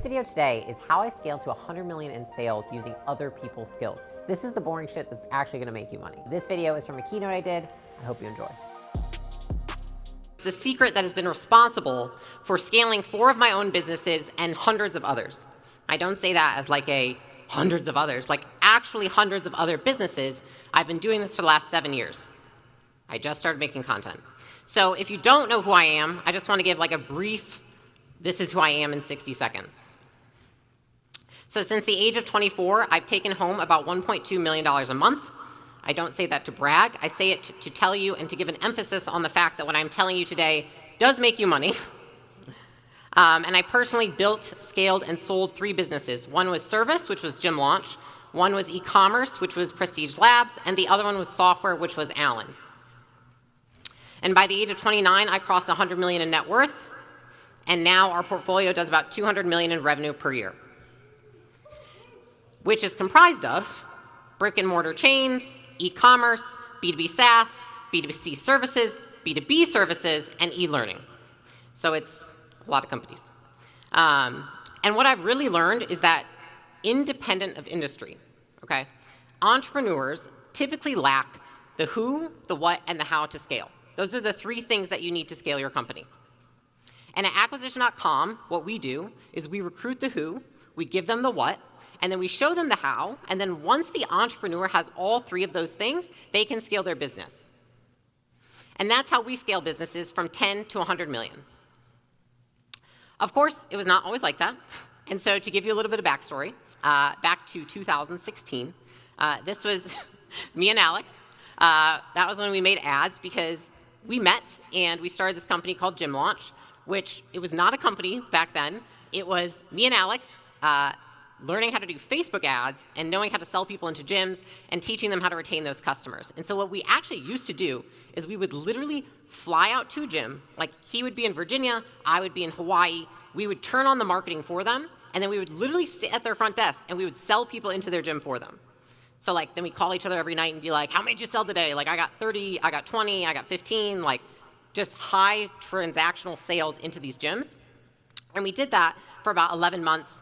video today is how I scaled to 100 million in sales using other people's skills. This is the boring shit that's actually gonna make you money. This video is from a keynote I did. I hope you enjoy. The secret that has been responsible for scaling 4 of my own businesses and hundreds of others. I don't say that as like hundreds of others, like actually hundreds of other businesses. I've been doing this for the last 7 years. I just started making content. So if you don't know who I am, I just want to give like a brief, this is who I am in 60 seconds. So since the age of 24, I've taken home about $1.2 million a month. I don't say that to brag. I say it to tell you and to give an emphasis on the fact that what I'm telling you today does make you money. And I personally built, scaled, and sold 3 businesses. One was service, which was Gym Launch. One was e-commerce, which was Prestige Labs. And the other one was software, which was Allen. And by the age of 29, I crossed 100 million in net worth. And now our portfolio does about 200 million in revenue per year, which is comprised of brick and mortar chains, e-commerce, B2B SaaS, B2C services, B2B services, and e-learning. So it's a lot of companies. And what I've really learned is that independent of industry, okay, entrepreneurs typically lack the who, the what, and the how to scale. Those are the 3 things that you need to scale your company. And at acquisition.com, what we do is we recruit the who, we give them the what, and then we show them the how, and then once the entrepreneur has all 3 of those things, they can scale their business. And that's how we scale businesses from 10 to 100 million. Of course, it was not always like that. And so to give you a little bit of backstory, back to 2016, this was me and Alex. That was when we made ads because we met and we started this company called Gym Launch, which it was not a company back then. It was me and Alex learning how to do Facebook ads and knowing how to sell people into gyms and teaching them how to retain those customers. And so what we actually used to do is we would literally fly out to a gym, like he would be in Virginia, I would be in Hawaii, we would turn on the marketing for them, and then we would literally sit at their front desk and we would sell people into their gym for them. So like, then we call each other every night and be like, how many did you sell today? Like I got 30, I got 20, I got 15, like just high transactional sales into these gyms. And we did that for about 11 months,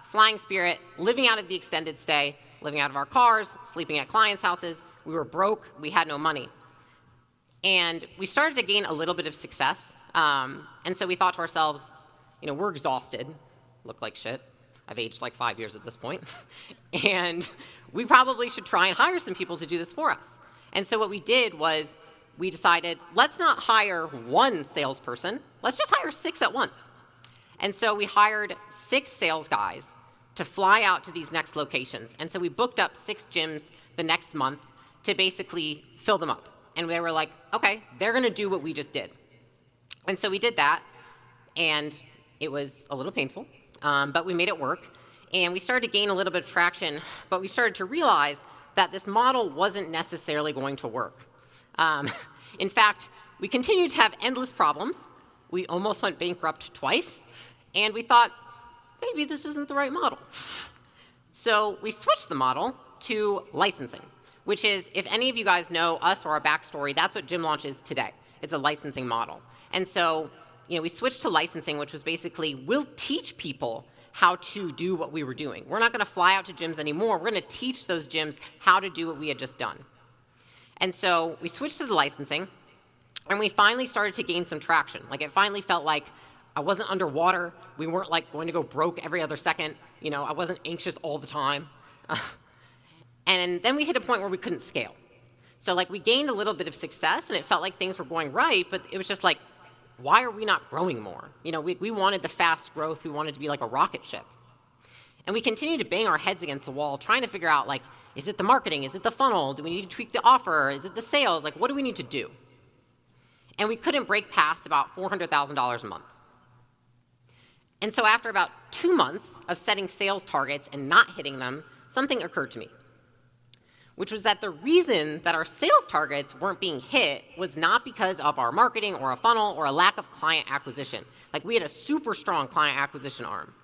flying Spirit, living out of the extended stay, living out of our cars, sleeping at clients' houses. We were broke, we had no money. And we started to gain a little bit of success. And so we thought to ourselves, we're exhausted, look like shit. I've aged like 5 years at this point. And we probably should try and hire some people to do this for us. And so what we did was we decided, let's not hire 1 salesperson, let's just hire 6 at once. And so we hired 6 sales guys to fly out to these next locations. And so we booked up 6 gyms the next month to basically fill them up. And they were like, okay, they're gonna do what we just did. And so we did that, and it was a little painful, but we made it work. And we started to gain a little bit of traction, but we started to realize that this model wasn't necessarily going to work. In fact, we continued to have endless problems. We almost went bankrupt twice, and we thought, maybe this isn't the right model. So we switched the model to licensing, which is, if any of you guys know us or our backstory, that's what Gym Launch is today. It's a licensing model. And so we switched to licensing, which was basically, we'll teach people how to do what we were doing. We're not going to fly out to gyms anymore. We're going to teach those gyms how to do what we had just done. And so we switched to the licensing, and we finally started to gain some traction. Like it finally felt like I wasn't underwater. We weren't like going to go broke every other second. I wasn't anxious all the time. And then we hit a point where we couldn't scale. So like we gained a little bit of success, and it felt like things were going right, but it was just like, why are we not growing more? We wanted the fast growth. We wanted to be like a rocket ship. And we continued to bang our heads against the wall, trying to figure out, like, is it the marketing? Is it the funnel? Do we need to tweak the offer? Is it the sales? Like, what do we need to do? And we couldn't break past about $400,000 a month. And so after about 2 months of setting sales targets and not hitting them, something occurred to me, which was that the reason that our sales targets weren't being hit was not because of our marketing or a funnel or a lack of client acquisition. Like we had a super strong client acquisition arm.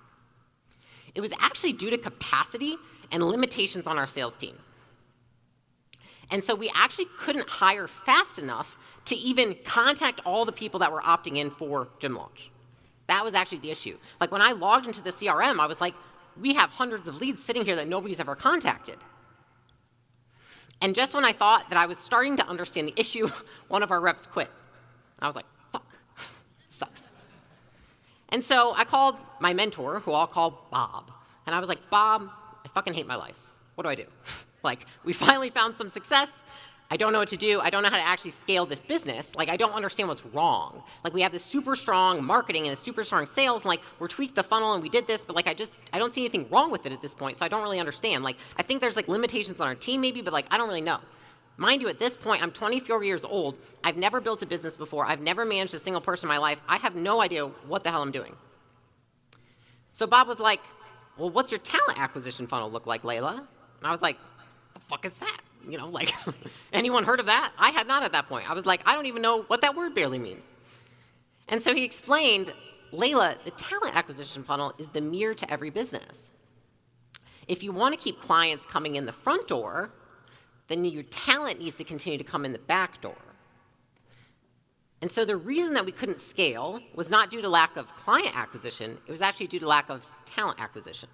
It was actually due to capacity and limitations on our sales team. And so we actually couldn't hire fast enough to even contact all the people that were opting in for Gym Launch. That was actually the issue. Like when I logged into the CRM, I was like, we have hundreds of leads sitting here that nobody's ever contacted. And just when I thought that I was starting to understand the issue, one of our reps quit. I was like, fuck, sucks. And so I called my mentor, who I'll call Bob. And I was like, Bob, I fucking hate my life. What do I do? Like, we finally found some success. I don't know what to do. I don't know how to actually scale this business. Like, I don't understand what's wrong. Like, we have this super strong marketing and a super strong sales, and like, we're tweaked the funnel and we did this, but like, I don't see anything wrong with it at this point, so I don't really understand. Like, I think there's like limitations on our team maybe, but like, I don't really know. Mind you, at this point, I'm 24 years old. I've never built a business before. I've never managed a single person in my life. I have no idea what the hell I'm doing. So Bob was like, well, what's your talent acquisition funnel look like, Layla? And I was like, the fuck is that? You know, like, anyone heard of that? I had not at that point. I was like, I don't even know what that word barely means. And so he explained, Layla, the talent acquisition funnel is the mirror to every business. If you want to keep clients coming in the front door, then your talent needs to continue to come in the back door. And so the reason that we couldn't scale was not due to lack of client acquisition, it was actually due to lack of talent acquisition.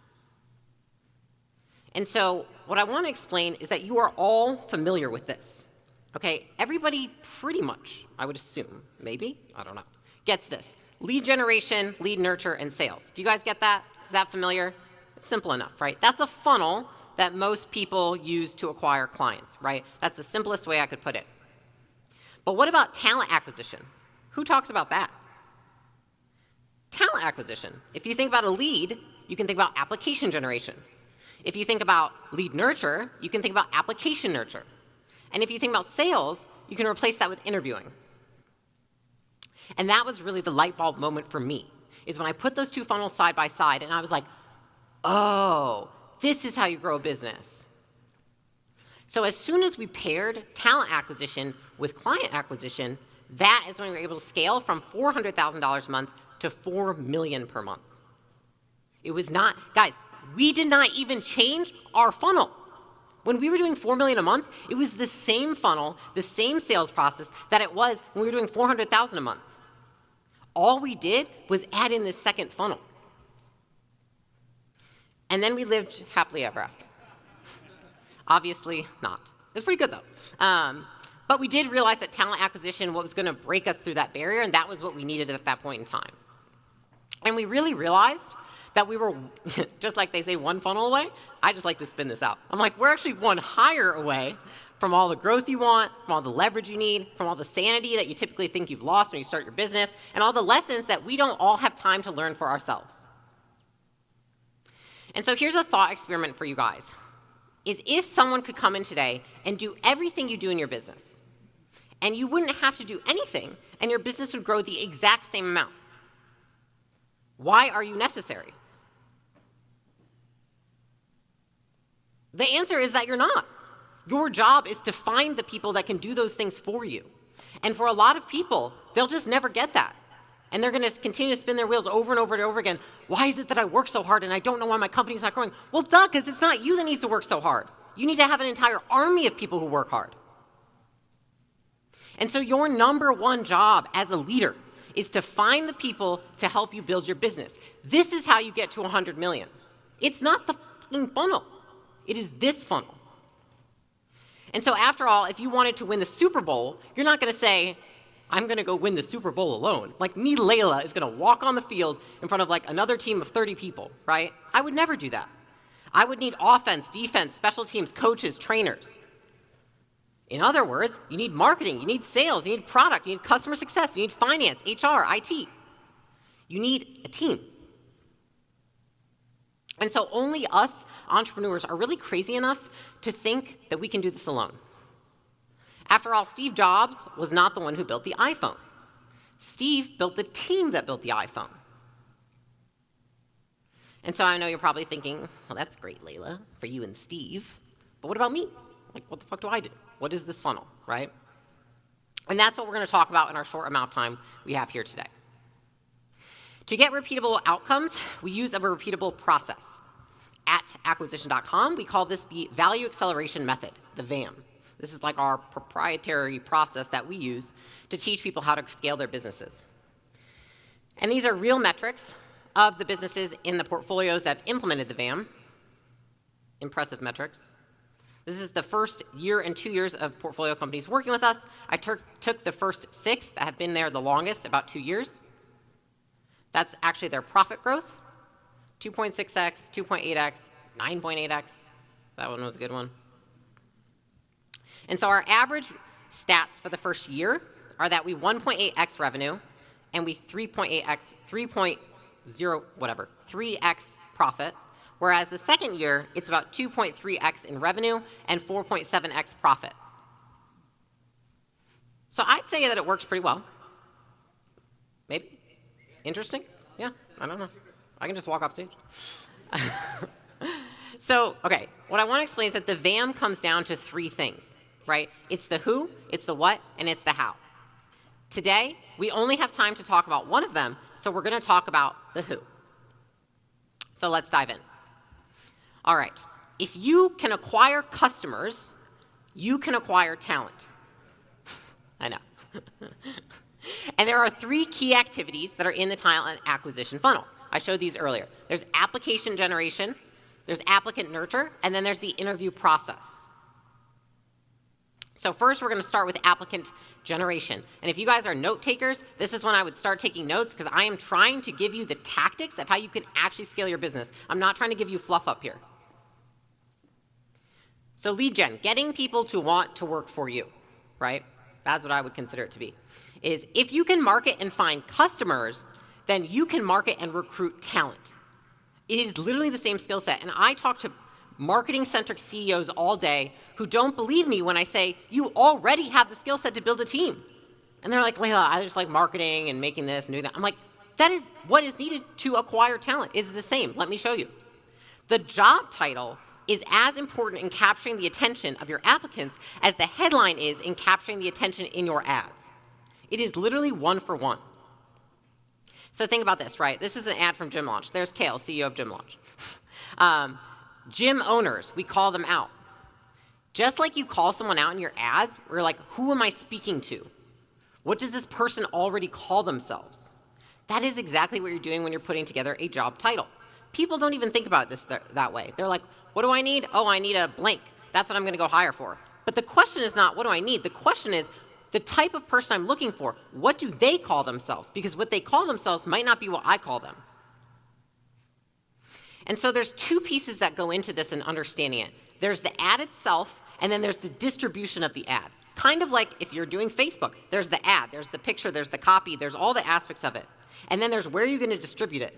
And so what I want to explain is that you are all familiar with this. Okay, everybody pretty much, I would assume, maybe, I don't know, gets this. Lead generation, lead nurture, and sales. Do you guys get that? Is that familiar? It's simple enough, right? That's a funnel that most people use to acquire clients, right? That's the simplest way I could put it. But what about talent acquisition? Who talks about that? Talent acquisition. If you think about a lead, you can think about application generation. If you think about lead nurture, you can think about application nurture. And if you think about sales, you can replace that with interviewing. And that was really the light bulb moment for me, is when I put those two funnels side by side and I was like, oh, this is how you grow a business. So as soon as we paired talent acquisition with client acquisition, that is when we were able to scale from $400,000 a month to $4 million per month. It was not, guys, we did not even change our funnel. When we were doing $4 million a month, it was the same funnel, the same sales process that it was when we were doing $400,000 a month. All we did was add in this second funnel. And then we lived happily ever after. Obviously not. It was pretty good though. But we did realize that talent acquisition was going to break us through that barrier, and that was what we needed at that point in time. And we really realized that we were, just like they say, one funnel away. I just like to spin this out. I'm like, we're actually one hire away from all the growth you want, from all the leverage you need, from all the sanity that you typically think you've lost when you start your business, and all the lessons that we don't all have time to learn for ourselves. And so here's a thought experiment for you guys, is if someone could come in today and do everything you do in your business, and you wouldn't have to do anything, and your business would grow the exact same amount, why are you necessary? The answer is that you're not. Your job is to find the people that can do those things for you. And for a lot of people, they'll just never get that. And they're going to continue to spin their wheels over and over and over again. Why is it that I work so hard and I don't know why my company's not growing? Well, duh, because it's not you that needs to work so hard. You need to have an entire army of people who work hard. And so your number one job as a leader is to find the people to help you build your business. This is how you get to 100 million. It's not the fucking funnel. It is this funnel. And so after all, if you wanted to win the Super Bowl, you're not going to say, I'm going to go win the Super Bowl alone. Like me, Layla, is going to walk on the field in front of like another team of 30 people, right? I would never do that. I would need offense, defense, special teams, coaches, trainers. In other words, you need marketing, you need sales, you need product, you need customer success, you need finance, HR, IT. You need a team. And so only us entrepreneurs are really crazy enough to think that we can do this alone. After all, Steve Jobs was not the one who built the iPhone. Steve built the team that built the iPhone. And so I know you're probably thinking, well, that's great, Layla, for you and Steve. But what about me? Like, what the fuck do I do? What is this funnel, right? And that's what we're going to talk about in our short amount of time we have here today. To get repeatable outcomes, we use a repeatable process. At acquisition.com, we call this the value acceleration method, the VAM. This is like our proprietary process that we use to teach people how to scale their businesses. And these are real metrics of the businesses in the portfolios that have implemented the VAM. Impressive metrics. This is the first year and 2 years of portfolio companies working with us. I took the first 6 that have been there the longest, about 2 years. That's actually their profit growth, 2.6x, 2.8x, 9.8x. That one was a good one. And so our average stats for the first year are that we 1.8x revenue and we 3.8x, 3x profit. Whereas the second year, it's about 2.3x in revenue and 4.7x profit. So I'd say that it works pretty well. Maybe? Interesting? Yeah, I don't know. I can just walk off stage. So, okay, what I want to explain is that the VAM comes down to 3 things, right? It's the who, it's the what, and it's the how. Today, we only have time to talk about one of them, so we're going to talk about the who. So let's dive in. All right, if you can acquire customers, you can acquire talent. I know. And there are 3 key activities that are in the talent acquisition funnel. I showed these earlier. There's application generation, there's applicant nurture, and then there's the interview process. So first, we're going to start with applicant generation. And if you guys are note takers, this is when I would start taking notes, because I am trying to give you the tactics of how you can actually scale your business. I'm not trying to give you fluff up here. So lead gen, getting people to want to work for you, right? That's what I would consider it to be. Is if you can market and find customers, then you can market and recruit talent. It is literally the same skill set. And I talk to marketing-centric CEOs all day who don't believe me when I say, you already have the skill set to build a team. And they're like, Layla, I just like marketing and making this and doing that. I'm like, that is what is needed to acquire talent. It's the same. Let me show you. The job title is as important in capturing the attention of your applicants as the headline is in capturing the attention in your ads. It is literally 1 for 1. So think about this, right? This is an ad from Gym Launch. There's Kale, CEO of Gym Launch. Gym owners, we call them out. Just like you call someone out in your ads, we're like, who am I speaking to? What does this person already call themselves? That is exactly what you're doing when you're putting together a job title. People don't even think about this that way. They're like, what do I need? Oh, I need a blank. That's what I'm going to go hire for. But the question is not, what do I need? The question is, the type of person I'm looking for, what do they call themselves? Because what they call themselves might not be what I call them. And so there's 2 pieces that go into this and understanding it. There's the ad itself, and then there's the distribution of the ad. Kind of like if you're doing Facebook, there's the ad, there's the picture, there's the copy, there's all the aspects of it. And then there's where you're going to distribute it,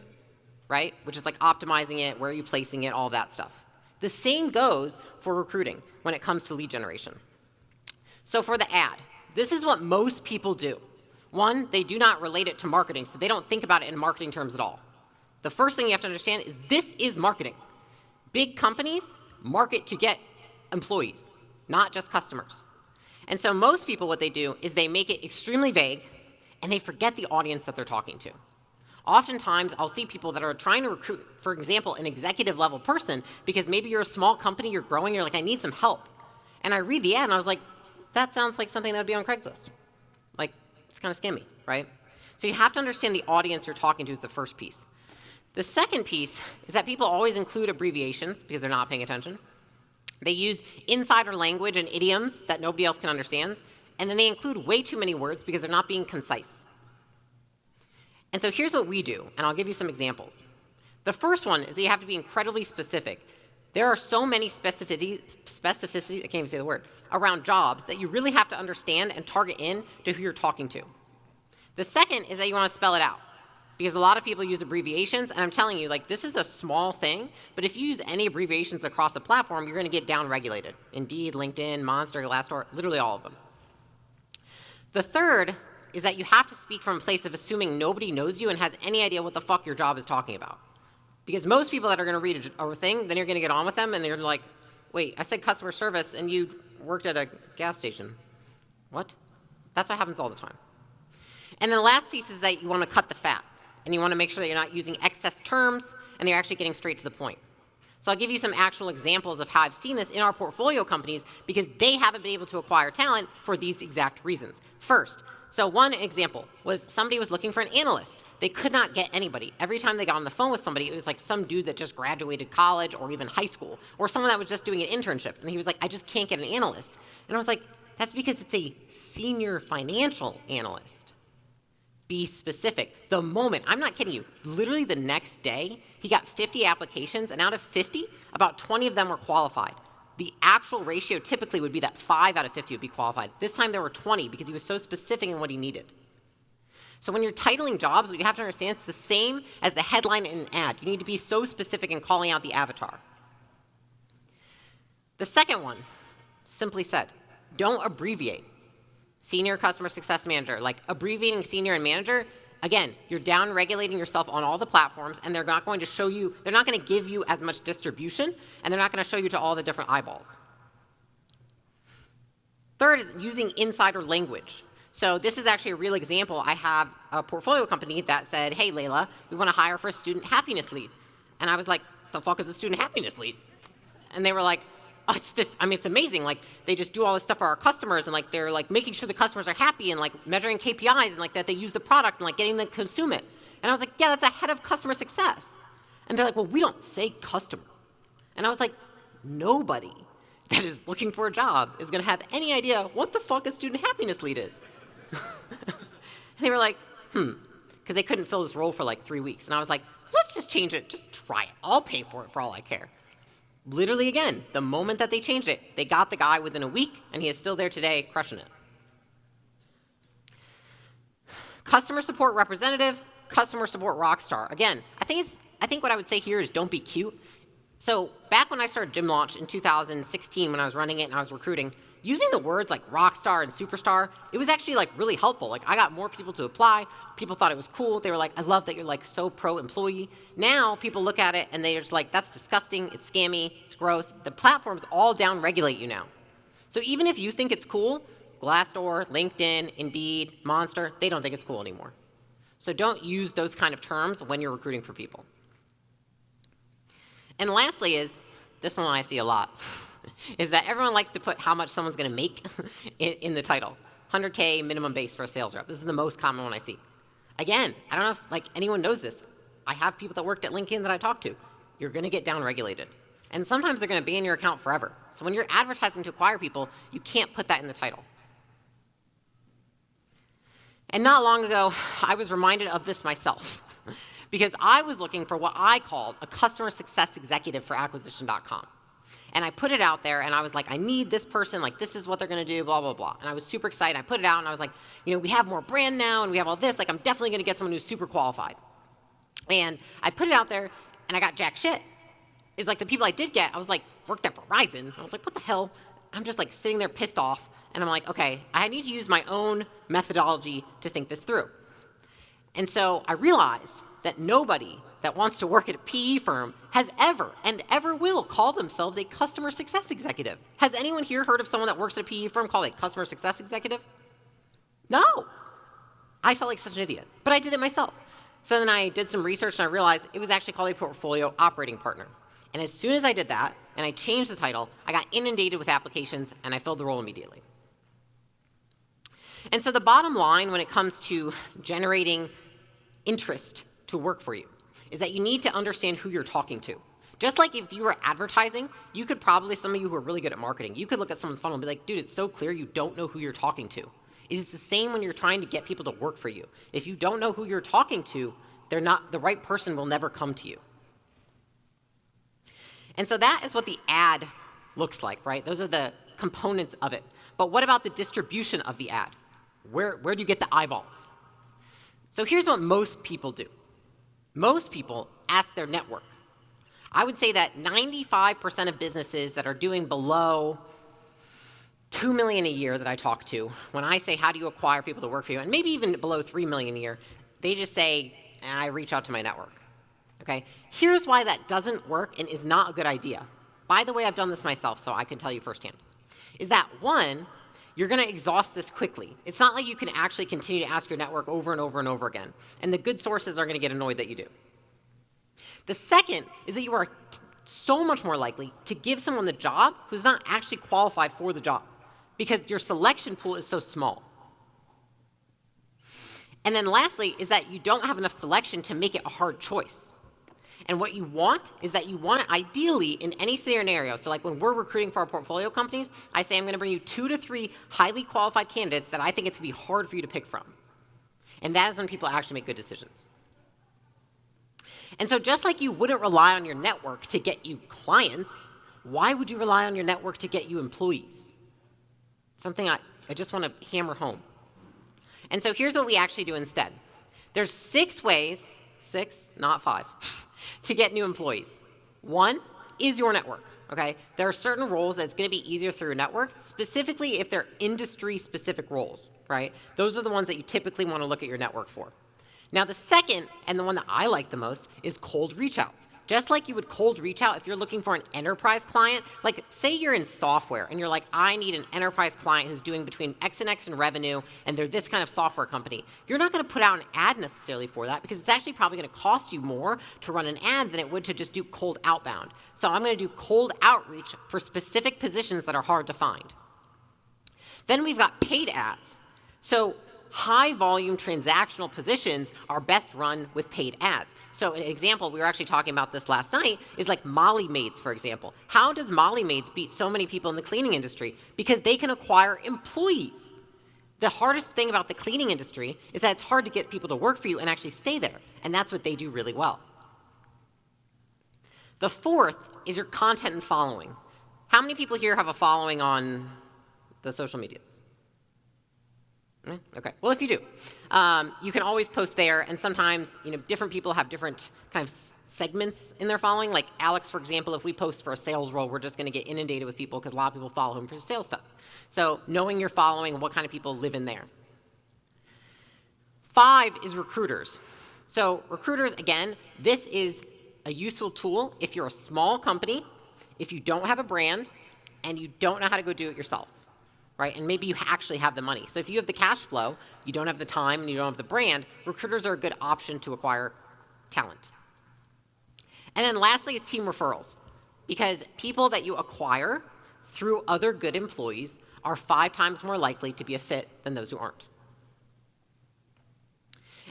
right? Which is like optimizing it, where are you placing it, all that stuff. The same goes for recruiting when it comes to lead generation. So for the ad, this is what most people do. 1, they do not relate it to marketing, so they don't think about it in marketing terms at all. The first thing you have to understand is this is marketing. Big companies market to get employees, not just customers. And so most people, what they do is they make it extremely vague, and they forget the audience that they're talking to. Oftentimes, I'll see people that are trying to recruit, for example, an executive level person, because maybe you're a small company, you're growing, you're like, I need some help. And I read the ad, and I was like, that sounds like something that would be on Craigslist. Like, it's kind of scammy, right? So you have to understand the audience you're talking to is the first piece. The second piece is that people always include abbreviations because they're not paying attention. They use insider language and idioms that nobody else can understand, and then they include way too many words because they're not being concise. And so here's what we do, and I'll give you some examples. The first one is that you have to be incredibly specific. There are so many specificity, I can't even say the word, around jobs that you really have to understand and target in to who you're talking to. The second is that you want to spell it out, because a lot of people use abbreviations, and I'm telling you, like, this is a small thing, but if you use any abbreviations across a platform, you're going to get down-regulated. Indeed, LinkedIn, Monster, Glassdoor, literally all of them. The third is that you have to speak from a place of assuming nobody knows you and has any idea what the fuck your job is talking about. Because most people that are going to read a thing, then you're going to get on with them, and they're like, wait, I said customer service, and you worked at a gas station. What? That's what happens all the time. And then the last piece is that you want to cut the fat, and you want to make sure that you're not using excess terms, and you're actually getting straight to the point. So I'll give you some actual examples of how I've seen this in our portfolio companies, because they haven't been able to acquire talent for these exact reasons. First, So one example was somebody was looking for an analyst. They could not get anybody. Every time they got on the phone with somebody, it was like some dude that just graduated college or even high school, or someone that was just doing an internship. And he was like, I just can't get an analyst. And I was like, that's because it's a senior financial analyst. Be specific. The moment, I'm not kidding you, literally the next day, he got 50 applications, and out of 50, about 20 of them were qualified. The actual ratio typically would be that 5 out of 50 would be qualified. This time there were 20 because he was so specific in what he needed. So when you're titling jobs, what you have to understand, it's the same as the headline in an ad. You need to be so specific in calling out the avatar. The second one, simply said, don't abbreviate. Senior customer success manager, like abbreviating senior and manager, again, you're down-regulating yourself on all the platforms, and they're not going to show you, they're not going to give you as much distribution, and they're not going to show you to all the different eyeballs. Third is using insider language. So this is actually a real example. I have a portfolio company that said, hey, Layla, we want to hire for a student happiness lead. And I was like, the fuck is a student happiness lead? And they were like, oh, it's this, I mean, it's amazing. Like, they just do all this stuff for our customers, and like, they're like making sure the customers are happy, and like measuring KPIs, and like that they use the product, and like getting them to consume it. And I was like, yeah, that's a head of customer success. And they're like, well, we don't say customer. And I was like, nobody that is looking for a job is going to have any idea what the fuck a student happiness lead is. And they were like, because they couldn't fill this role for like 3 weeks. And I was like, let's just change it. Just try it. I'll pay for it for all I care. Literally, again, the moment that they changed it, they got the guy within a week, and he is still there today crushing it. Customer support representative, customer support rock star. Again, I think what I would say here is don't be cute. So back when I started Gym Launch in 2016, when I was running it and I was recruiting, using the words like rock star and superstar, it was actually like really helpful. Like, I got more people to apply. People thought it was cool. They were like, I love that you're like so pro-employee. Now people look at it and they're just like, that's disgusting, it's scammy, it's gross. The platforms all down-regulate you now. So even if you think it's cool, Glassdoor, LinkedIn, Indeed, Monster, they don't think it's cool anymore. So don't use those kind of terms when you're recruiting for people. And lastly is, this one I see a lot, is that everyone likes to put how much someone's going to make in the title. 100K minimum base for a sales rep. This is the most common one I see. Again, I don't know if like anyone knows this. I have people that worked at LinkedIn that I talk to. You're going to get down-regulated. And sometimes they're going to ban your account forever. So when you're advertising to acquire people, you can't put that in the title. And not long ago, I was reminded of this myself because I was looking for what I called a customer success executive for acquisition.com. And I put it out there, and I was like, I need this person, like, this is what they're going to do, blah, blah, blah. And I was super excited. I put it out, and I was like, you know, we have more brand now, and we have all this. Like, I'm definitely going to get someone who's super qualified. And I put it out there, and I got jack shit. It's like the people I did get, I was like, worked at Verizon. I was like, what the hell? I'm just, like, sitting there pissed off. And I'm like, okay, I need to use my own methodology to think this through. And so I realized that nobody that wants to work at a PE firm has ever and ever will call themselves a customer success executive. Has anyone here heard of someone that works at a PE firm called a customer success executive? No. I felt like such an idiot, but I did it myself. So then I did some research and I realized it was actually called a portfolio operating partner. And as soon as I did that and I changed the title, I got inundated with applications and I filled the role immediately. And so the bottom line when it comes to generating interest to work for you is that you need to understand who you're talking to. Just like if you were advertising, you could probably, some of you who are really good at marketing, you could look at someone's funnel and be like, dude, it's so clear you don't know who you're talking to. It is the same when you're trying to get people to work for you. If you don't know who you're talking to, the right person will never come to you. And so that is what the ad looks like, right? Those are the components of it. But what about the distribution of the ad? Where do you get the eyeballs? So here's what most people do. Most people ask their network. I would say that 95% of businesses that are doing below $2 million a year that I talk to, when I say how do you acquire people to work for you, and maybe even below $3 million a year, they just say, I reach out to my network. Okay? Here's why that doesn't work and is not a good idea. By the way, I've done this myself, so I can tell you firsthand. Is that one, you're going to exhaust this quickly. It's not like you can actually continue to ask your network over and over and over again. And the good sources are going to get annoyed that you do. The second is that you are so much more likely to give someone the job who's not actually qualified for the job because your selection pool is so small. And then lastly is that you don't have enough selection to make it a hard choice. And what you want is that you want it ideally in any scenario. So like when we're recruiting for our portfolio companies, I say I'm going to bring you 2 to 3 highly qualified candidates that I think it's going to be hard for you to pick from. And that is when people actually make good decisions. And so just like you wouldn't rely on your network to get you clients, why would you rely on your network to get you employees? Something I just want to hammer home. And so here's what we actually do instead. There's 6 ways, 6, not 5, to get new employees. 1 is your network, okay? There are certain roles that's going to be easier through your network, specifically if they're industry-specific roles, right? Those are the ones that you typically want to look at your network for. Now, the second, and the one that I like the most, is cold reach outs. Just like you would cold reach out if you're looking for an enterprise client, like say you're in software and you're like, I need an enterprise client who's doing between X and X in revenue and they're this kind of software company. You're not going to put out an ad necessarily for that because it's actually probably going to cost you more to run an ad than it would to just do cold outbound. So I'm going to do cold outreach for specific positions that are hard to find. Then we've got paid ads. So high volume transactional positions are best run with paid ads. So an example, we were actually talking about this last night, is like Molly Maids, for example. How does Molly Maids beat so many people in the cleaning industry? Because they can acquire employees. The hardest thing about the cleaning industry is that it's hard to get people to work for you and actually stay there. And that's what they do really well. The fourth is your content and following. How many people here have a following on the social medias? Okay, well if you do, you can always post there, and sometimes different people have different kind of segments in their following. Like Alex, for example, if we post for a sales role, we're just going to get inundated with people because a lot of people follow him for sales stuff. So knowing your following and what kind of people live in there. 5 is recruiters. So recruiters, again, this is a useful tool if you're a small company, if you don't have a brand, and you don't know how to go do it yourself. Right? And maybe you actually have the money. So if you have the cash flow, you don't have the time, and you don't have the brand, recruiters are a good option to acquire talent. And then lastly is team referrals. Because people that you acquire through other good employees are 5 times more likely to be a fit than those who aren't.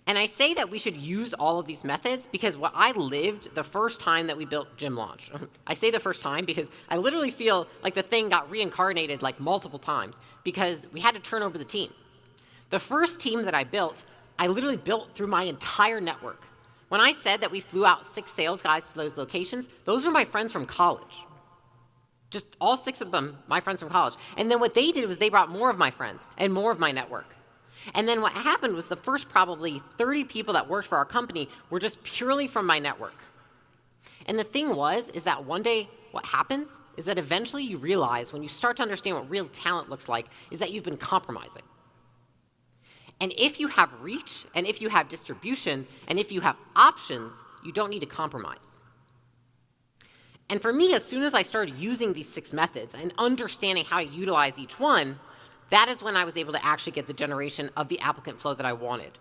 And I say that we should use all of these methods because what I lived the first time that we built Gym Launch. I say the first time because I literally feel like the thing got reincarnated like multiple times because we had to turn over the team. The first team that I built, I literally built through my entire network. When I said that we flew out 6 sales guys to those locations, those were my friends from college. Just all 6 of them, my friends from college. And then what they did was they brought more of my friends and more of my network. And then what happened was the first probably 30 people that worked for our company were just purely from my network. And the thing is that one day what happens is that eventually you realize when you start to understand what real talent looks like is that you've been compromising. And if you have reach, and if you have distribution, and if you have options, you don't need to compromise. And for me, as soon as I started using these 6 methods and understanding how to utilize each one, that is when I was able to actually get the generation of the applicant flow that I wanted.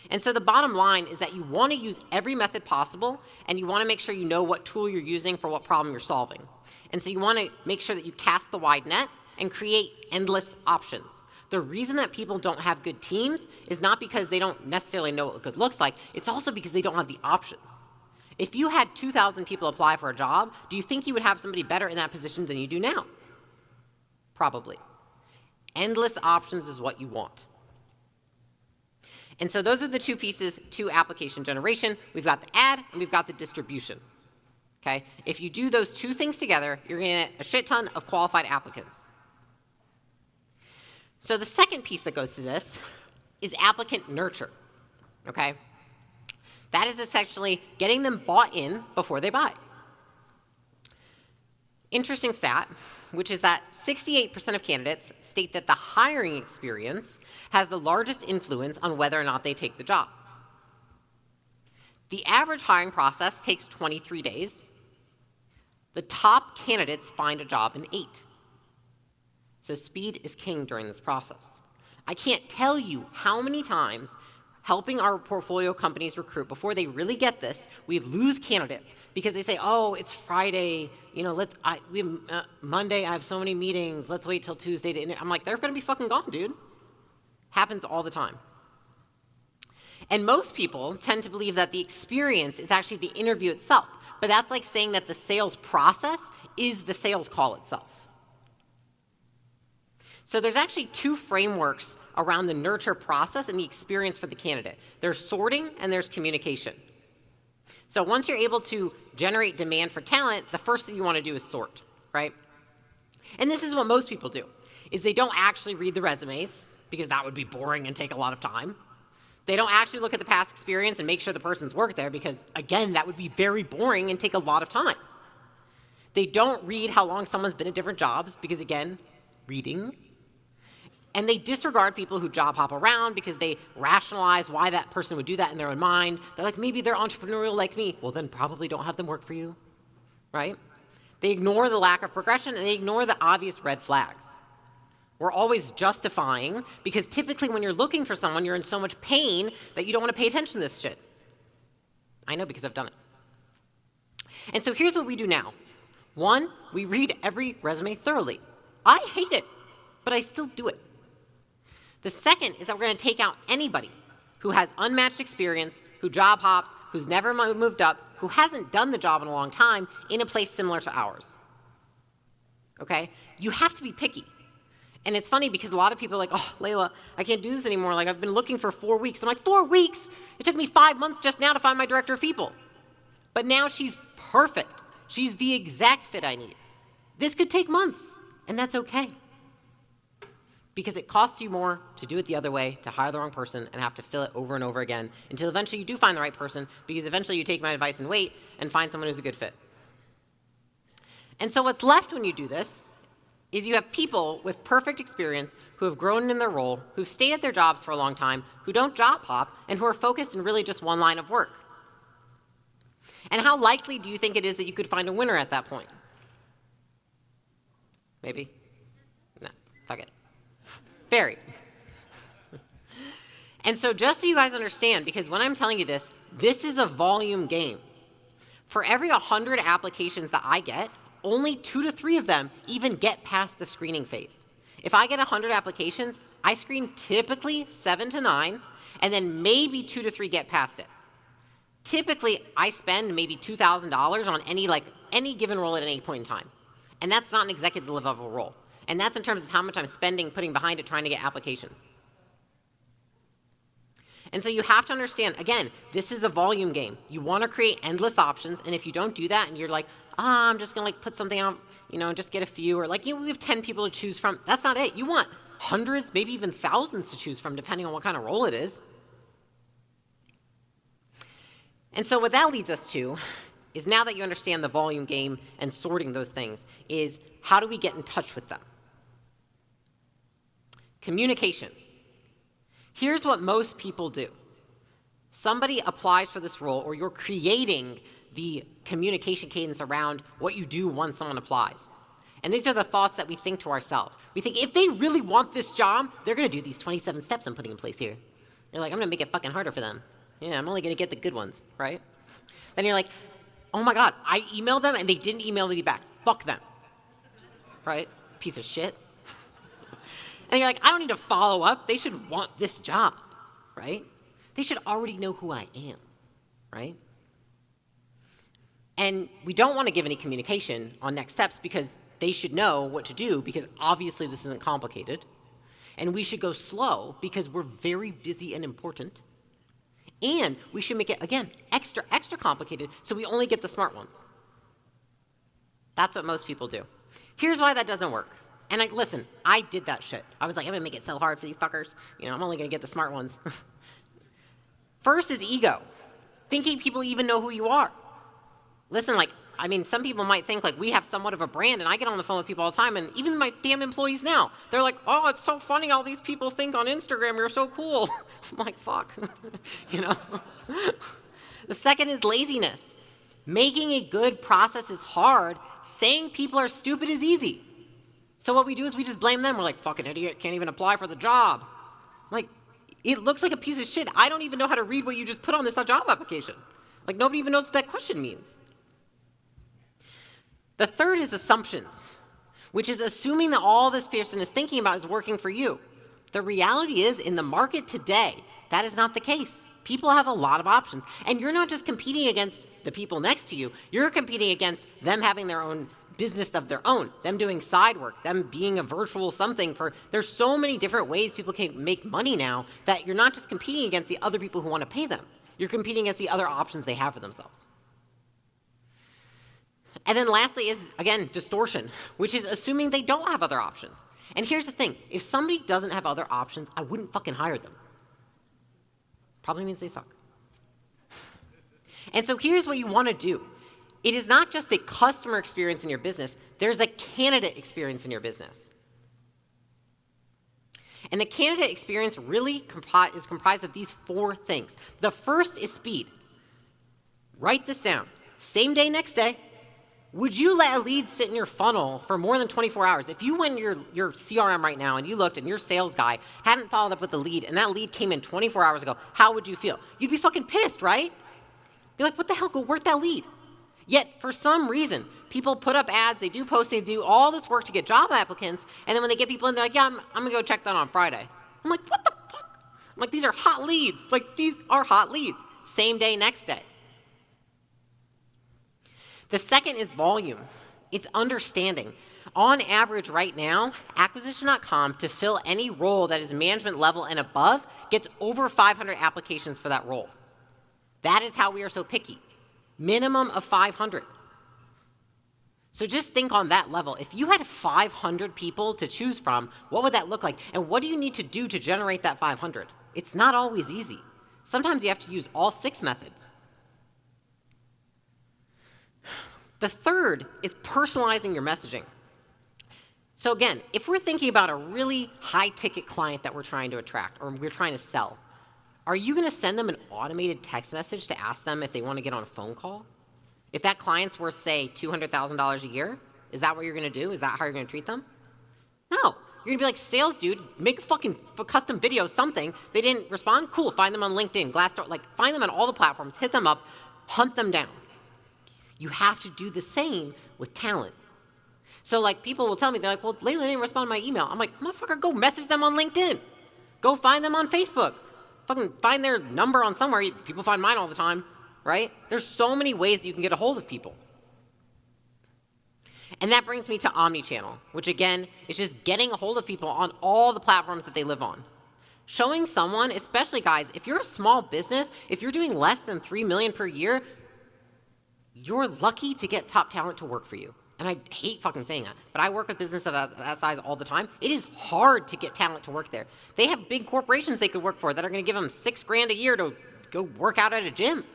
And so the bottom line is that you want to use every method possible, and you want to make sure you know what tool you're using for what problem you're solving. And so you want to make sure that you cast the wide net and create endless options. The reason that people don't have good teams is not because they don't necessarily know what good looks like, it's also because they don't have the options. If you had 2,000 people apply for a job, do you think you would have somebody better in that position than you do now? Probably. Endless options is what you want. And so those are the 2 pieces to application generation. We've got the ad and we've got the distribution. Okay? If you do those 2 things together, you're going to get a shit ton of qualified applicants. So the second piece that goes to this is applicant nurture. Okay? That is essentially getting them bought in before they buy. Interesting stat, which is that 68% of candidates state that the hiring experience has the largest influence on whether or not they take the job. The average hiring process takes 23 days. The top candidates find a job in 8. So speed is king during this process. I can't tell you how many times helping our portfolio companies recruit, before they really get this, we lose candidates because they say, oh, it's Friday, Monday I have so many meetings, let's wait till Tuesday to I'm like, they're going to be fucking gone, dude. Happens all the time. And most people tend to believe that the experience is actually the interview itself. But that's like saying that the sales process is the sales call itself. So there's actually two frameworks around the nurture process and the experience for the candidate. There's sorting and there's communication. So once you're able to generate demand for talent, the first thing you want to do is sort, right? And this is what most people do, is they don't actually read the resumes, because that would be boring and take a lot of time. They don't actually look at the past experience and make sure the person's worked there, because, again, that would be very boring and take a lot of time. They don't read how long someone's been at different jobs, because, again, reading. And they disregard people who job hop around because they rationalize why that person would do that in their own mind. They're like, maybe they're entrepreneurial like me. Well, then probably don't have them work for you, right? They ignore the lack of progression, and they ignore the obvious red flags. We're always justifying, because typically when you're looking for someone, you're in so much pain that you don't want to pay attention to this shit. I know, because I've done it. And so here's what we do now. One, we read every resume thoroughly. I hate it, but I still do it. The second is that we're going to take out anybody who has unmatched experience, who job hops, who's never moved up, who hasn't done the job in a long time in a place similar to ours. Okay? You have to be picky. And it's funny because a lot of people are like, oh, Layla, I can't do this anymore. Like, I've been looking for 4 weeks. I'm like, 4 weeks? It took me 5 months just now to find my director of people. But now she's perfect. She's the exact fit I need. This could take months, and that's okay. Because it costs you more to do it the other way, to hire the wrong person and have to fill it over and over again until eventually you do find the right person, because eventually you take my advice and wait and find someone who's a good fit. And so what's left when you do this is you have people with perfect experience who have grown in their role, who've stayed at their jobs for a long time, who don't job hop, and who are focused in really just one line of work. And how likely do you think it is that you could find a winner at that point? Maybe? No, fuck it. Very. And so just so you guys understand, because when I'm telling you this, this is a volume game. For every 100 applications that I get, only 2 to 3 of them even get past the screening phase. If I get 100 applications, I screen typically 7 to 9, and then maybe 2 to 3 get past it. Typically, I spend maybe $2,000 on any given role at any point in time. And that's not an executive level role. And that's in terms of how much I'm spending, putting behind it, trying to get applications. And so you have to understand, again, this is a volume game. You want to create endless options, and if you don't do that and you're like, I'm just going to put something out, and just get a few, or we have 10 people to choose from, that's not it. You want hundreds, maybe even thousands to choose from, depending on what kind of role it is. And so what that leads us to is, now that you understand the volume game and sorting those things, is how do we get in touch with them? Communication. Here's what most people do. Somebody applies for this role, or you're creating the communication cadence around what you do once someone applies. And these are the thoughts that we think to ourselves. We think, if they really want this job, they're going to do these 27 steps I'm putting in place here. You're like, I'm going to make it fucking harder for them. Yeah, I'm only going to get the good ones, right? Then you're like, oh my God, I emailed them and they didn't email me back. Fuck them, right? Piece of shit. And you're like, I don't need to follow up. They should want this job, right? They should already know who I am, right? And we don't want to give any communication on next steps, because they should know what to do, because obviously this isn't complicated. And we should go slow because we're very busy and important. And we should make it, again, extra complicated, so we only get the smart ones. That's what most people do. Here's why that doesn't work. And listen, I did that shit. I was like, I'm going to make it so hard for these fuckers. I'm only going to get the smart ones. First is ego. Thinking people even know who you are. Listen, some people might think we have somewhat of a brand, and I get on the phone with people all the time, and even my damn employees now, they're like, oh, it's so funny all these people think on Instagram you're so cool. I'm like, fuck. The second is laziness. Making a good process is hard. Saying people are stupid is easy. So what we do is we just blame them. We're like, fucking idiot, can't even apply for the job. It looks like a piece of shit. I don't even know how to read what you just put on this job application. Nobody even knows what that question means. The third is assumptions, which is assuming that all this person is thinking about is working for you. The reality is, in the market today, that is not the case. People have a lot of options. And you're not just competing against the people next to you, you're competing against them having their own business of their own, them doing side work, them being a virtual something there's so many different ways people can make money now that you're not just competing against the other people who want to pay them. You're competing against the other options they have for themselves. And then lastly is, again, distortion, which is assuming they don't have other options. And here's the thing, if somebody doesn't have other options, I wouldn't fucking hire them. Probably means they suck. And so here's what you want to do. It is not just a customer experience in your business, there's a candidate experience in your business. And the candidate experience really is comprised of these 4 things. The first is speed. Write this down. Same day, next day. Would you let a lead sit in your funnel for more than 24 hours? If you went in your CRM right now and you looked and your sales guy hadn't followed up with the lead and that lead came in 24 hours ago, how would you feel? You'd be fucking pissed, right? Be like, what the hell, go work that lead. Yet, for some reason, people put up ads, they do posting, they do all this work to get job applicants, and then when they get people in, they're like, yeah, I'm going to go check that on Friday. I'm like, what the fuck? I'm like, these are hot leads. Like, these are hot leads. Same day, next day. The second is volume. It's understanding. On average right now, acquisition.com, to fill any role that is management level and above, gets over 500 applications for that role. That is how we are so picky. Minimum of 500. So just think on that level. If you had 500 people to choose from, what would that look like? And what do you need to do to generate that 500? It's not always easy. Sometimes you have to use all 6 methods. The third is personalizing your messaging. So again, if we're thinking about a really high-ticket client that we're trying to attract or we're trying to sell, are you going to send them an automated text message to ask them if they want to get on a phone call? If that client's worth, say, $200,000 a year, is that what you're going to do? Is that how you're going to treat them? No. You're going to be like, sales dude, make a fucking custom video, something. They didn't respond? Cool. Find them on LinkedIn, Glassdoor. Like, find them on all the platforms, hit them up, hunt them down. You have to do the same with talent. So, like, people will tell me, they're like, well, Layla didn't respond to my email. I'm like, motherfucker, go message them on LinkedIn. Go find them on Facebook. Fucking find their number on somewhere. People find mine all the time, right? There's so many ways that you can get a hold of people. And that brings me to omnichannel, which again is just getting a hold of people on all the platforms that they live on. Showing someone, especially guys, if you're a small business, if you're doing less than $3 million per year, you're lucky to get top talent to work for you. And I hate fucking saying that, but I work with businesses of that size all the time. It is hard to get talent to work there. They have big corporations they could work for that are going to give them $6,000 a year to go work out at a gym.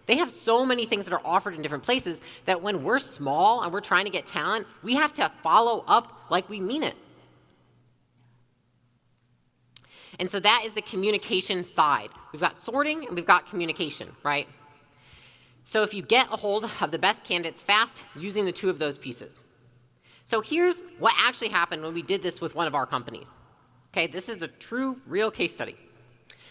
They have so many things that are offered in different places that when we're small and we're trying to get talent, we have to follow up like we mean it. And so that is the communication side. We've got sorting and we've got communication, right? So if you get a hold of the best candidates fast, using the 2 of those pieces. So here's what actually happened when we did this with one of our companies. Okay, this is a true, real case study.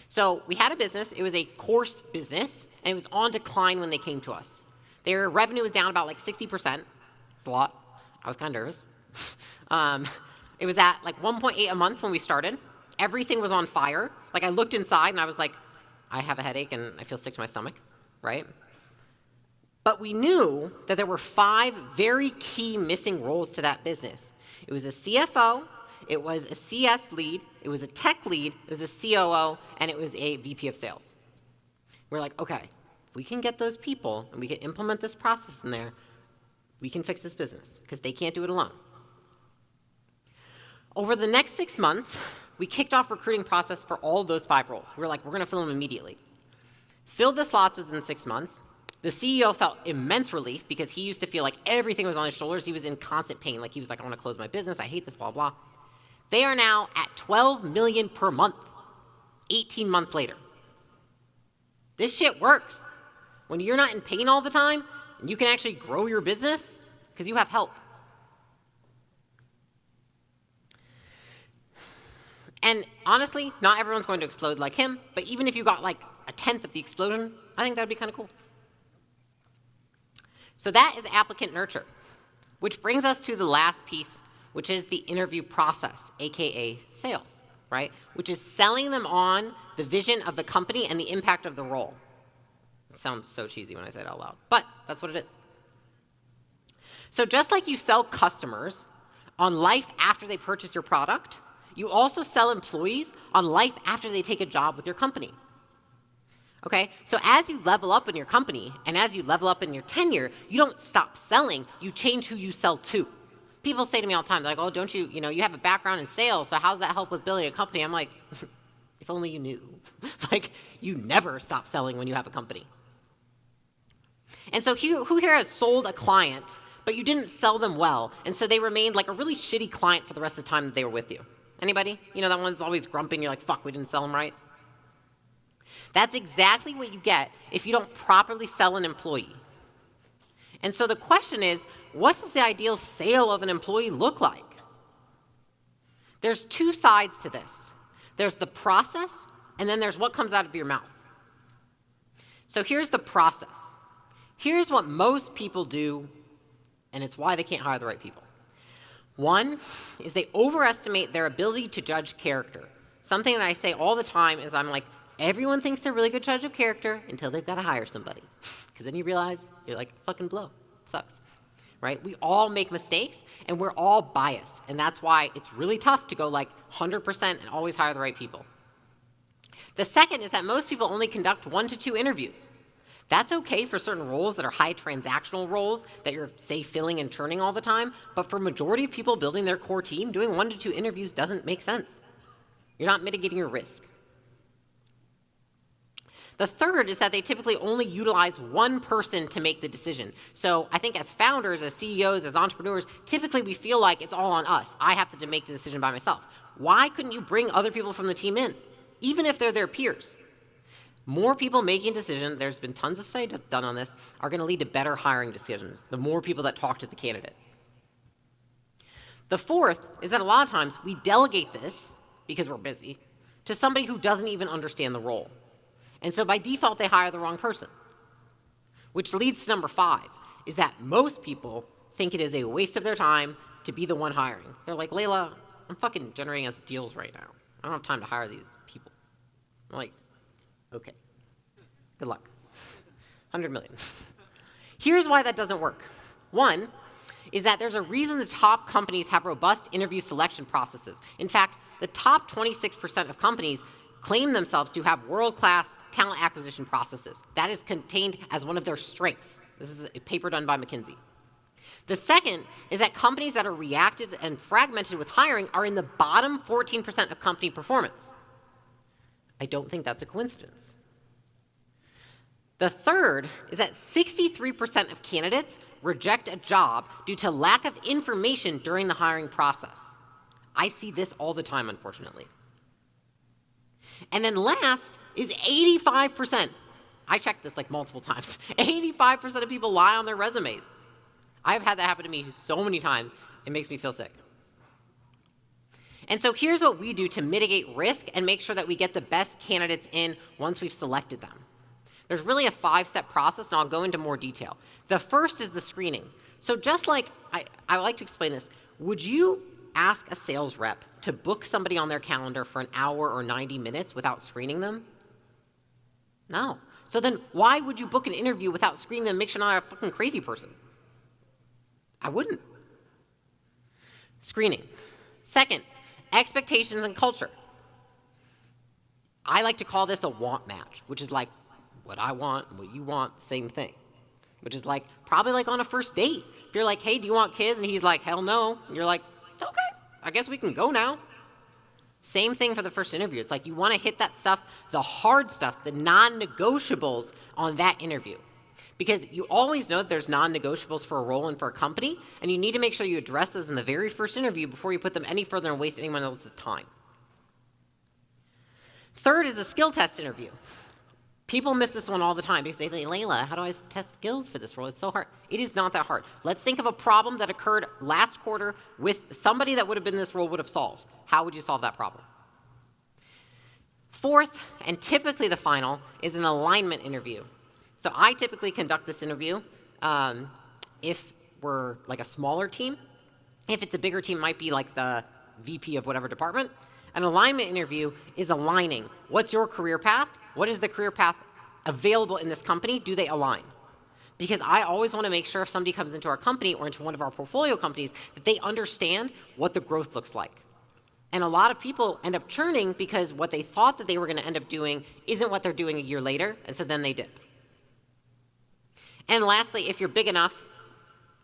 So we had a business, it was a course business, and it was on decline when they came to us. Their revenue was down about like 60%. It's a lot. I was kind of nervous. It was at like 1.8 a month when we started. Everything was on fire. Like I looked inside and I was like, I have a headache and I feel sick to my stomach, right? But we knew that there were 5 very key missing roles to that business. It was a CFO, it was a CS lead, it was a tech lead, it was a COO, and it was a VP of sales. We're like, okay, if we can get those people and we can implement this process in there, we can fix this business because they can't do it alone. Over the next 6 months, we kicked off recruiting process for all of those 5 roles. We were like, we're going to fill them immediately. Filled the slots within 6 months. The CEO felt immense relief because he used to feel like everything was on his shoulders. He was in constant pain. Like he was like, I want to close my business. I hate this, blah, blah. They are now at $12 million per month, 18 months later. This shit works. When you're not in pain all the time and you can actually grow your business because you have help. And honestly, not everyone's going to explode like him, but even if you got like a 1/10 of the explosion, I think that would be kind of cool. So that is applicant nurture, which brings us to the last piece, which is the interview process, aka sales. right? Which is selling them on the vision of the company and the impact of the role. It sounds so cheesy when I say it out loud, but that's what it is. So just like you sell customers on life after they purchase your product, you also sell employees on life after they take a job with your company. Okay, so as you level up in your company and as you level up in your tenure, you don't stop selling, you change who you sell to. People say to me all the time, they're like, oh, don't you, you have a background in sales, so how's that help with building a company? I'm like, if only you knew. It's like, you never stop selling when you have a company. And so who here has sold a client, but you didn't sell them well, and so they remained like a really shitty client for the rest of the time that they were with you? Anybody? That one's always grumping, you're like, fuck, we didn't sell them right? That's exactly what you get if you don't properly sell an employee. And so the question is, what does the ideal sale of an employee look like? There's two sides to this. There's the process, and then there's what comes out of your mouth. So here's the process. Here's what most people do, and it's why they can't hire the right people. One is they overestimate their ability to judge character. Something that I say all the time is I'm like, everyone thinks they're a really good judge of character until they've got to hire somebody. Because then you realize you're like, fucking blow. It sucks. Right? We all make mistakes, and we're all biased. And that's why it's really tough to go like 100% and always hire the right people. The second is that most people only conduct 1 to 2 interviews. That's okay for certain roles that are high transactional roles that you're, say, filling and turning all the time. But for majority of people building their core team, doing 1 to 2 interviews doesn't make sense. You're not mitigating your risk. The third is that they typically only utilize one person to make the decision. So I think as founders, as CEOs, as entrepreneurs, typically we feel like it's all on us. I have to make the decision by myself. Why couldn't you bring other people from the team in, even if they're their peers? More people making a decision, there's been tons of studies done on this, are going to lead to better hiring decisions, the more people that talk to the candidate. The fourth is that a lot of times we delegate this, because we're busy, to somebody who doesn't even understand the role. And so by default, they hire the wrong person. Which leads to number 5, is that most people think it is a waste of their time to be the one hiring. They're like, Layla, I'm fucking generating us deals right now. I don't have time to hire these people. I'm like, okay, good luck. 100 million. Here's why that doesn't work. One is that there's a reason the top companies have robust interview selection processes. In fact, the top 26% of companies claim themselves to have world-class talent acquisition processes. That is contained as one of their strengths. This is a paper done by McKinsey. The second is that companies that are reactive and fragmented with hiring are in the bottom 14% of company performance. I don't think that's a coincidence. The third is that 63% of candidates reject a job due to lack of information during the hiring process. I see this all the time, unfortunately. And then last is 85%. I checked this like multiple times. 85% of people lie on their resumes. I've had that happen to me so many times. It makes me feel sick. And so here's what we do to mitigate risk and make sure that we get the best candidates in once we've selected them. There's really a 5-step process, and I'll go into more detail. The first is the screening. So just like, I like to explain this. Would you ask a sales rep to book somebody on their calendar for an hour or 90 minutes without screening them? No. So then why would you book an interview without screening them and make sure they're not a fucking crazy person? I wouldn't. Screening. Second, expectations and culture. I like to call this a want match, which is like what I want and what you want, same thing. Which is like, probably like on a first date. If you're like, hey, do you want kids? And he's like, hell no. And you're like, okay, I guess we can go now. Same thing for the first interview. It's like you want to hit that stuff, the hard stuff, the non-negotiables on that interview. Because you always know that there's non-negotiables for a role and for a company, and you need to make sure you address those in the very first interview before you put them any further and waste anyone else's time. Third is a skill test interview. People miss this one all the time because they think, Layla, how do I test skills for this role? It's so hard. It is not that hard. Let's think of a problem that occurred last quarter with somebody that would have been in this role would have solved. How would you solve that problem? Fourth, and typically the final, is an alignment interview. So I typically conduct this interview if we're like a smaller team. If it's a bigger team, it might be like the VP of whatever department. An alignment interview is aligning. What's your career path? What is the career path available in this company? Do they align? Because I always want to make sure if somebody comes into our company or into one of our portfolio companies that they understand what the growth looks like. And a lot of people end up churning because what they thought that they were going to end up doing isn't what they're doing a year later, and so then they dip. And lastly, if you're big enough,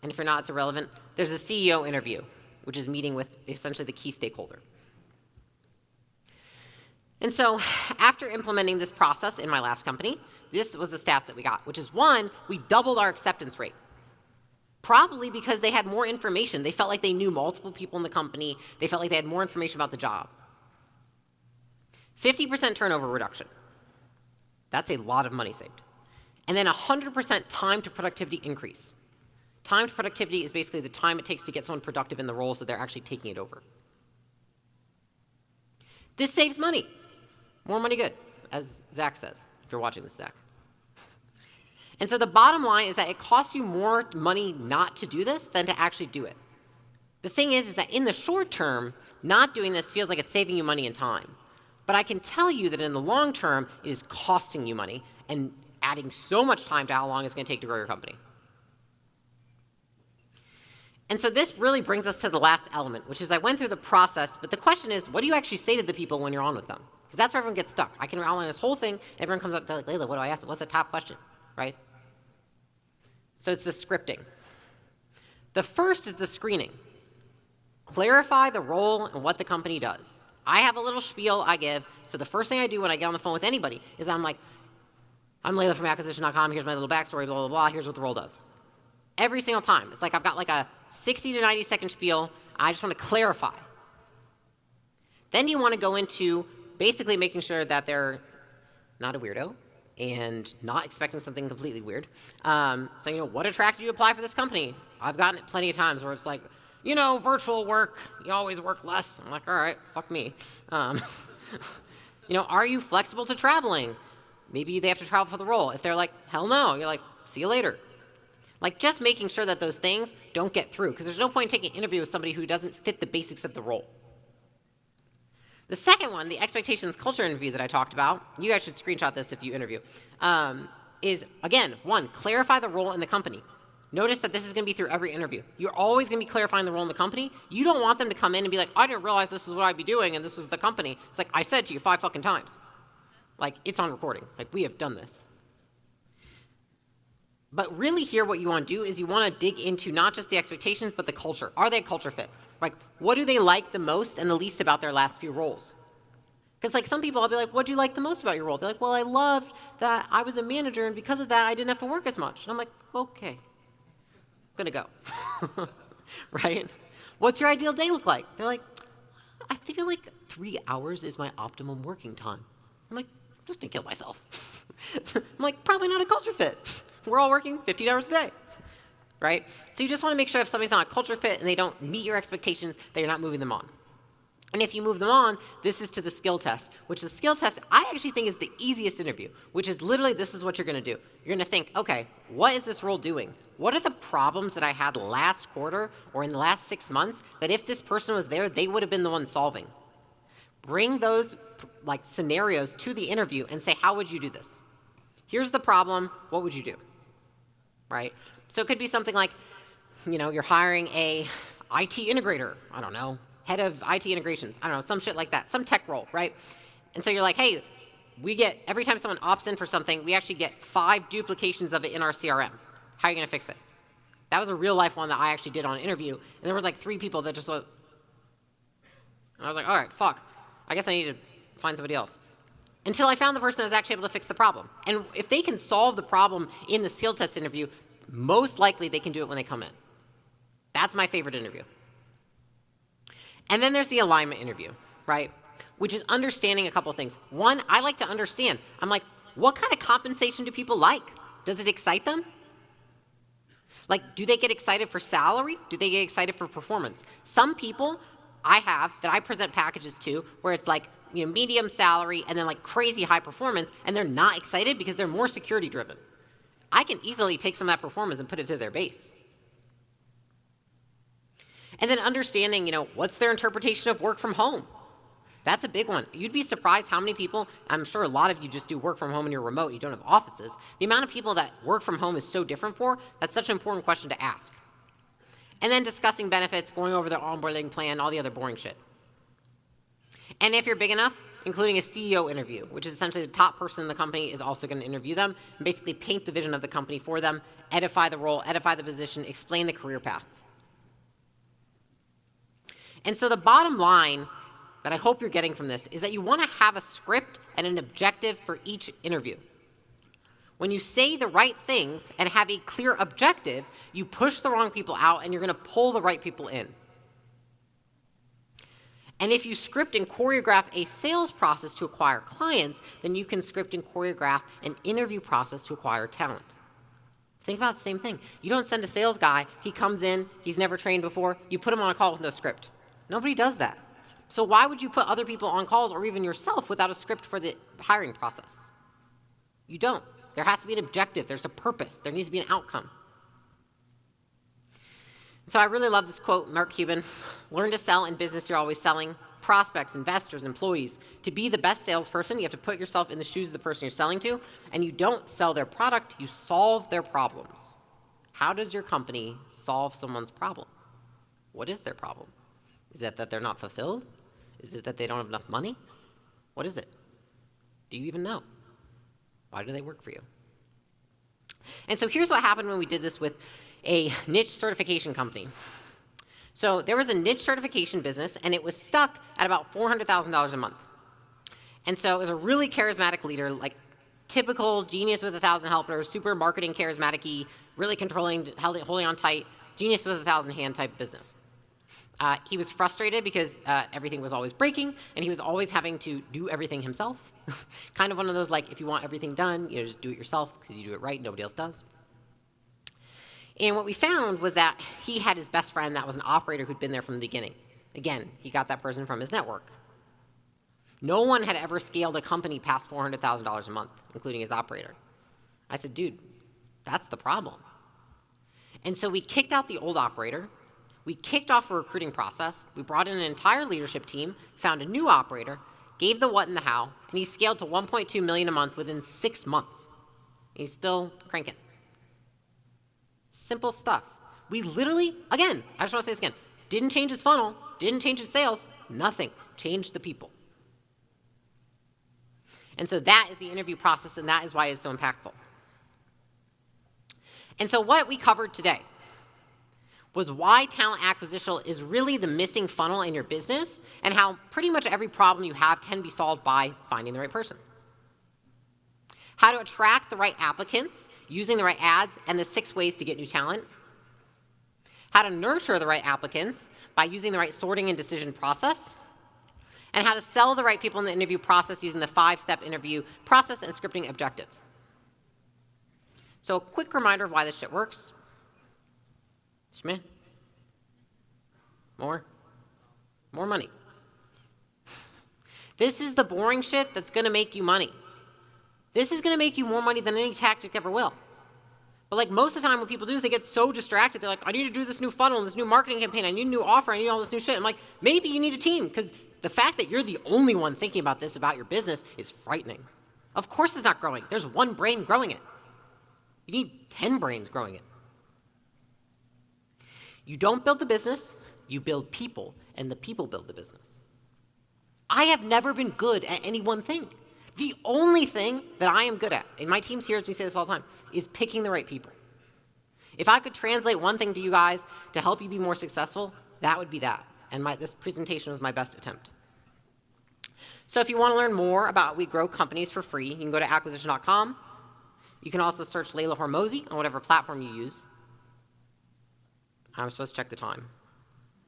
and if you're not, it's irrelevant, there's a CEO interview, which is meeting with essentially the key stakeholder. And so after implementing this process in my last company, this was the stats that we got, which is one, we doubled our acceptance rate. Probably because they had more information. They felt like they knew multiple people in the company. They felt like they had more information about the job. 50% turnover reduction. That's a lot of money saved. And then 100% time to productivity increase. Time to productivity is basically the time it takes to get someone productive in the role so they're actually taking it over. This saves money. More money good, as Zach says, if you're watching this, Zach. And so the bottom line is that it costs you more money not to do this than to actually do it. The thing is that in the short term, not doing this feels like it's saving you money and time. But I can tell you that in the long term, it is costing you money and adding so much time to how long it's going to take to grow your company. And so this really brings us to the last element, which is I went through the process, but the question is, what do you actually say to the people when you're on with them? Because that's where everyone gets stuck. I can outline this whole thing, everyone comes up to like, Layla, what do I ask? What's the top question, right? So it's the scripting. The first is the screening. Clarify the role and what the company does. I have a little spiel I give, so the first thing I do when I get on the phone with anybody is I'm like, I'm Layla from acquisition.com, here's my little backstory, blah, blah, blah, here's what the role does. Every single time. It's like I've got like a 60 to 90 second spiel, I just want to clarify. Then you want to go into basically making sure that they're not a weirdo and not expecting something completely weird. So, what attracted you to apply for this company? I've gotten it plenty of times where it's like, virtual work, you always work less. I'm like, all right, fuck me. Are you flexible to traveling? Maybe they have to travel for the role. If they're like, hell no, you're like, see you later. Like just making sure that those things don't get through, because there's no point in taking an interview with somebody who doesn't fit the basics of the role. The second one, the expectations culture interview that I talked about, you guys should screenshot this if you interview, is, again, one, clarify the role in the company. Notice that this is going to be through every interview. You're always going to be clarifying the role in the company. You don't want them to come in and be like, I didn't realize this is what I'd be doing and this was the company. It's like, I said to you 5 fucking times. Like, it's on recording. Like, we have done this. But really here what you want to do is you want to dig into not just the expectations, but the culture. Are they a culture fit? Like, what do they like the most and the least about their last few roles? Because like some people, I'll be like, what do you like the most about your role? They're like, well, I loved that I was a manager and because of that, I didn't have to work as much. And I'm like, okay, I'm going to go. Right? What's your ideal day look like? They're like, I feel like 3 hours is my optimum working time. I'm like, I'm just going to kill myself. I'm like, probably not a culture fit. We're all working 15 hours a day, right? So you just want to make sure if somebody's not a culture fit and they don't meet your expectations, that you're not moving them on. And if you move them on, this is to the skill test, which the skill test I actually think is the easiest interview, which is literally this is what you're going to do. You're going to think, okay, what is this role doing? What are the problems that I had last quarter or in the last 6 months that if this person was there, they would have been the one solving? Bring those like scenarios to the interview and say, how would you do this? Here's the problem. What would you do? Right? So it could be something like, you're hiring a IT integrator. I don't know. Head of IT integrations. I don't know. Some shit like that. Some tech role, right? And so you're like, hey, every time someone opts in for something, we actually get 5 duplications of it in our CRM. How are you going to fix it? That was a real life one that I actually did on an interview. And there was like 3 people that just went, and I was like, all right, fuck. I guess I need to find somebody else. Until I found the person that was actually able to fix the problem. And if they can solve the problem in the skill test interview, most likely they can do it when they come in. That's my favorite interview. And then there's the alignment interview, right? Which is understanding a couple of things. One, I like to understand. I'm like, what kind of compensation do people like? Does it excite them? Like, do they get excited for salary? Do they get excited for performance? Some people I have that I present packages to where it's like, medium salary and then like crazy high performance, and they're not excited because they're more security driven. I can easily take some of that performance and put it to their base. And then understanding, what's their interpretation of work from home? That's a big one. You'd be surprised how many people, I'm sure a lot of you just do work from home and you're remote, you don't have offices. The amount of people that work from home is so different for, that's such an important question to ask. And then discussing benefits, going over their onboarding plan, all the other boring shit. And if you're big enough, including a CEO interview, which is essentially the top person in the company is also going to interview them and basically paint the vision of the company for them, edify the role, edify the position, explain the career path. And so the bottom line that I hope you're getting from this is that you want to have a script and an objective for each interview. When you say the right things and have a clear objective, you push the wrong people out and you're going to pull the right people in. And if you script and choreograph a sales process to acquire clients, then you can script and choreograph an interview process to acquire talent. Think about the same thing. You don't send a sales guy, he comes in, he's never trained before, you put him on a call with no script. Nobody does that. So why would you put other people on calls or even yourself without a script for the hiring process? You don't. There has to be an objective. There's a purpose. There needs to be an outcome. So I really love this quote, Mark Cuban. Learn to sell in business you're always selling. Prospects, investors, employees. To be the best salesperson, you have to put yourself in the shoes of the person you're selling to, and you don't sell their product, you solve their problems. How does your company solve someone's problem? What is their problem? Is it that they're not fulfilled? Is it that they don't have enough money? What is it? Do you even know? Why do they work for you? And so here's what happened when we did this with a niche certification company. So there was a niche certification business, and it was stuck at about $400,000 a month. And so it was a really charismatic leader, like typical genius with 1,000 helpers, super marketing charismatic-y, really controlling, holding on tight, genius with 1,000 hand type business. He was frustrated because everything was always breaking, and he was always having to do everything himself. Kind of one of those, like, if you want everything done, just do it yourself because you do it right, nobody else does. And what we found was that he had his best friend that was an operator who'd been there from the beginning. Again, he got that person from his network. No one had ever scaled a company past $400,000 a month, including his operator. I said, dude, that's the problem. And so we kicked out the old operator. We kicked off a recruiting process. We brought in an entire leadership team, found a new operator, gave the what and the how, and he scaled to $1.2 million a month within 6 months. He's still cranking. Simple stuff. We literally, again, I just want to say this again, didn't change his funnel, didn't change his sales, nothing. Changed the people. And so that is the interview process, and that is why it's so impactful. And so what we covered today was why talent acquisition is really the missing funnel in your business and how pretty much every problem you have can be solved by finding the right person. How to attract the right applicants using the right ads and the 6 ways to get new talent. How to nurture the right applicants by using the right sorting and decision process. And how to sell the right people in the interview process using the 5-step interview process and scripting objective. So a quick reminder of why this shit works. Schmidt? More money. This is the boring shit that's going to make you money. This is going to make you more money than any tactic ever will. But like most of the time what people do is they get so distracted. They're like, I need to do this new funnel, this new marketing campaign. I need a new offer. I need all this new shit. I'm like, maybe you need a team because the fact that you're the only one thinking about this, about your business, is frightening. Of course it's not growing. There's one brain growing it. You need 10 brains growing it. You don't build the business, you build people, and the people build the business. I have never been good at any one thing. The only thing that I am good at, and my team's here, as we say this all the time, is picking the right people. If I could translate one thing to you guys to help you be more successful, that would be that. And this presentation was my best attempt. So if you want to learn more about how we grow companies for free, you can go to acquisition.com. You can also search Layla Hormozi on whatever platform you use. I'm supposed to check the time.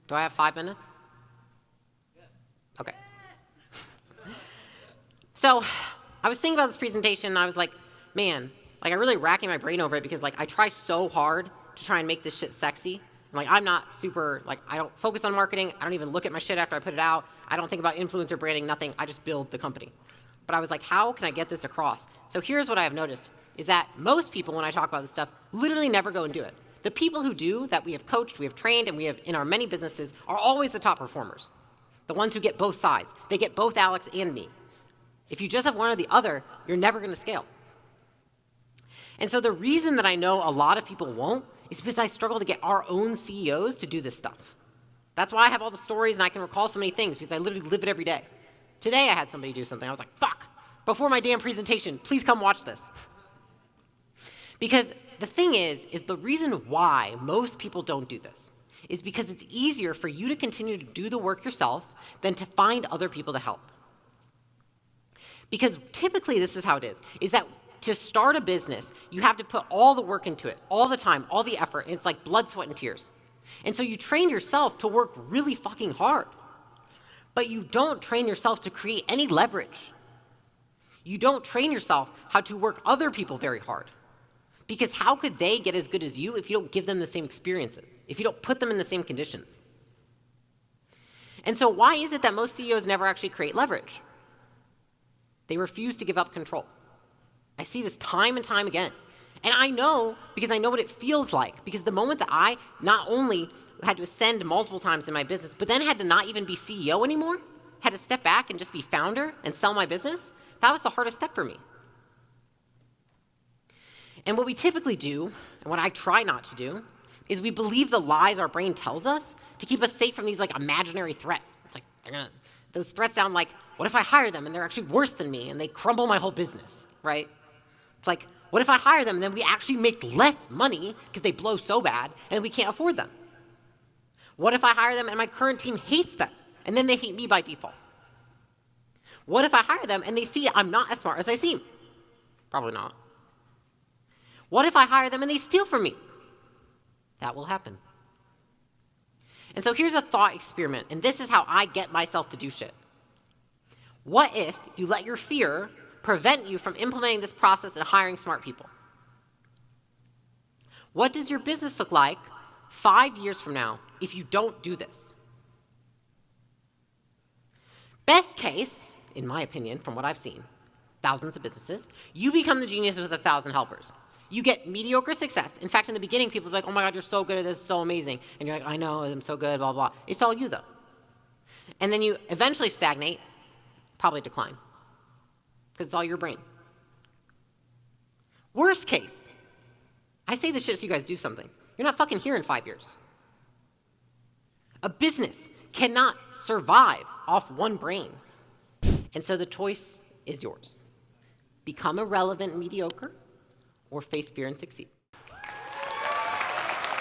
Do I have 5 minutes? Yes. Okay. So I was thinking about this presentation, and I was like, man, like I'm really racking my brain over it because like I try so hard to try and make this shit sexy. And, like I'm not super, like I don't focus on marketing. I don't even look at my shit after I put it out. I don't think about influencer branding, nothing. I just build the company. But I was like, how can I get this across? So here's what I have noticed, is that most people, when I talk about this stuff, literally never go and do it. The people who do, that we have coached, we have trained, and we have in our many businesses, are always the top performers. The ones who get both sides. They get both Alex and me. If you just have one or the other, you're never going to scale. And so the reason that I know a lot of people won't is because I struggle to get our own CEOs to do this stuff. That's why I have all the stories and I can recall so many things, because I literally live it every day. Today I had somebody do something. I was like, fuck, before my damn presentation, please come watch this. Because the thing is the reason why most people don't do this is because it's easier for you to continue to do the work yourself than to find other people to help. Because typically this is how it is that to start a business, you have to put all the work into it, all the time, all the effort, and it's like blood, sweat, and tears. And so you train yourself to work really fucking hard. But you don't train yourself to create any leverage. You don't train yourself how to work other people very hard. Because how could they get as good as you if you don't give them the same experiences, if you don't put them in the same conditions? And so why is it that most CEOs never actually create leverage? They refuse to give up control. I see this time and time again. And I know because I know what it feels like. Because the moment that I not only had to ascend multiple times in my business, but then had to not even be CEO anymore, had to step back and just be founder and sell my business, that was the hardest step for me. And what we typically do, and what I try not to do, is we believe the lies our brain tells us to keep us safe from these like imaginary threats. It's like, those threats sound like, what if I hire them and they're actually worse than me and they crumble my whole business, right? It's like, what if I hire them and then we actually make less money because they blow so bad and we can't afford them? What if I hire them and my current team hates them and then they hate me by default? What if I hire them and they see I'm not as smart as I seem? Probably not. What if I hire them and they steal from me? That will happen. And so here's a thought experiment, and this is how I get myself to do shit. What if you let your fear prevent you from implementing this process and hiring smart people? What does your business look like 5 years from now if you don't do this? Best case, in my opinion, from what I've seen, thousands of businesses, you become the genius with 1,000 helpers. You get mediocre success. In fact, in the beginning, people are like, oh my God, you're so good at this, so amazing. And you're like, I know, I'm so good, blah, blah. It's all you, though. And then you eventually stagnate, probably decline, because it's all your brain. Worst case, I say this shit so you guys do something. You're not fucking here in 5 years. A business cannot survive off one brain. And so the choice is yours. Become irrelevant and mediocre, or face fear and succeed.